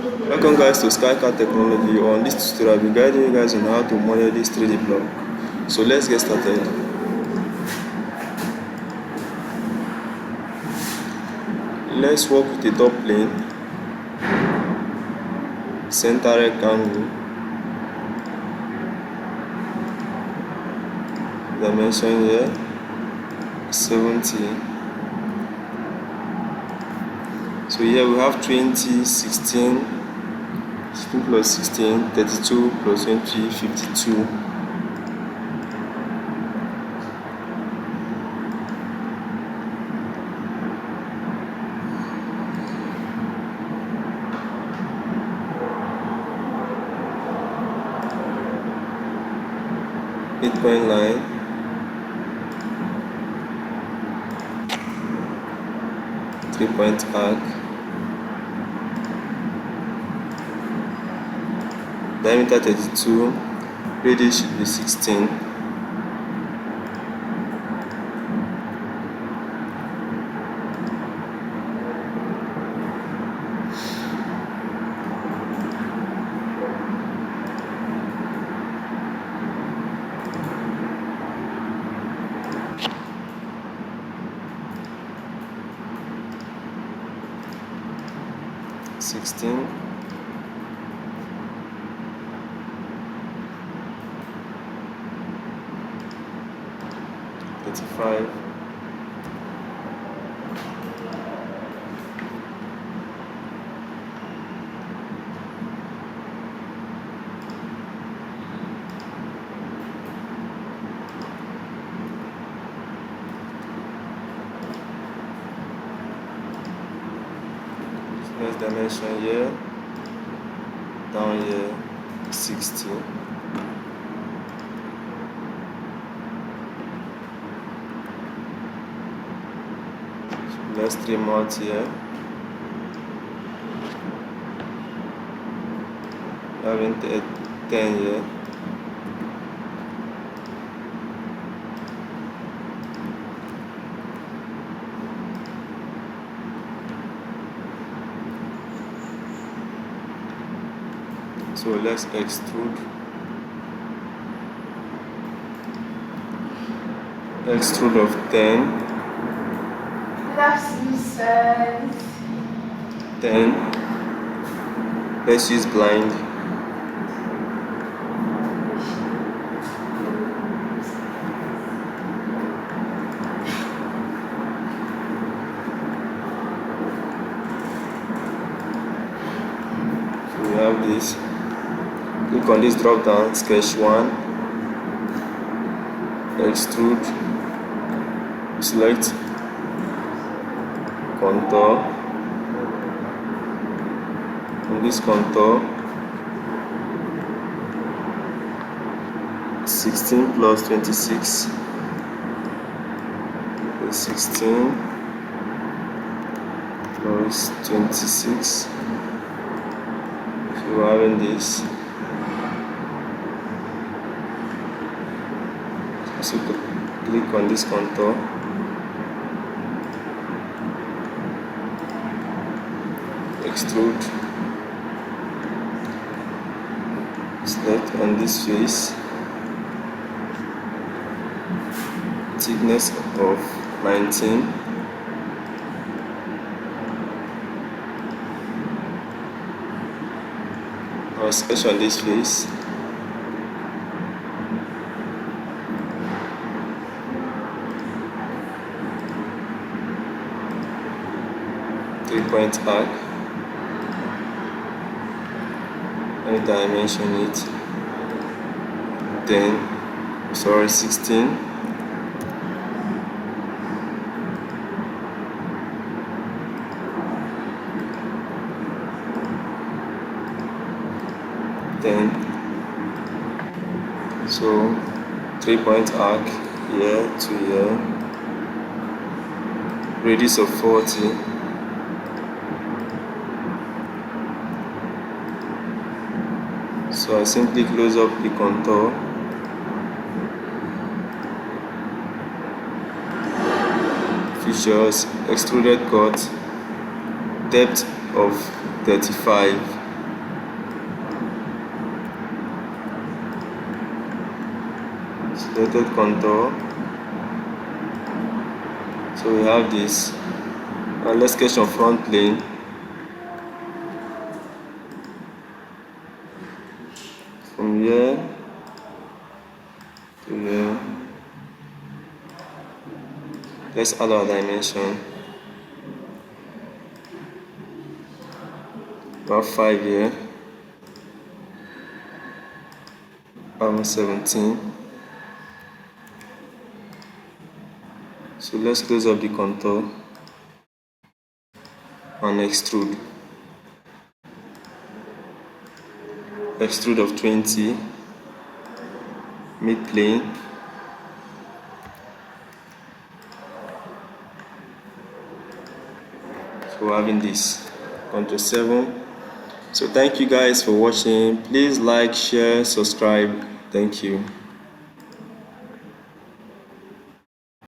Welcome guys to SKY-CAD Technology. On this tutorial, I'll be guiding you guys on how to model this 3D block. So let's get started. Let's work with the top plane, center rectangle, dimension here 70. So here we have 20, 16 plus 16, 32 plus 20, 52. Point line, three-point arc, diameter 32, radius should be 16. Thirty-five, next dimension here, down here 60. Let's trim out here, having 10 here. So let's extrude of 10. 10. Let's use blind. So we have this. Click on this drop down, sketch 1, extrude, select contour. On this contour, 16 plus 26 is 16 plus 26. So we're having this. So click on this contour, extrude, select on this face, thickness of 19, now sketch on this face, three-point arc, and dimension it 16. So three-point arc here to here, radius of 40. So I simply close up the contour, features, extruded cut, depth of 35. selected contour. So we have this. Now let's sketch on front plane. From here to here. Let's add our dimension. About 5 here. About 17. So let's close up the contour and extrude. Extrude of 20. Mid plane. So we're having this. Ctrl 7. So thank you guys for watching. Please like, share, subscribe. Thank you.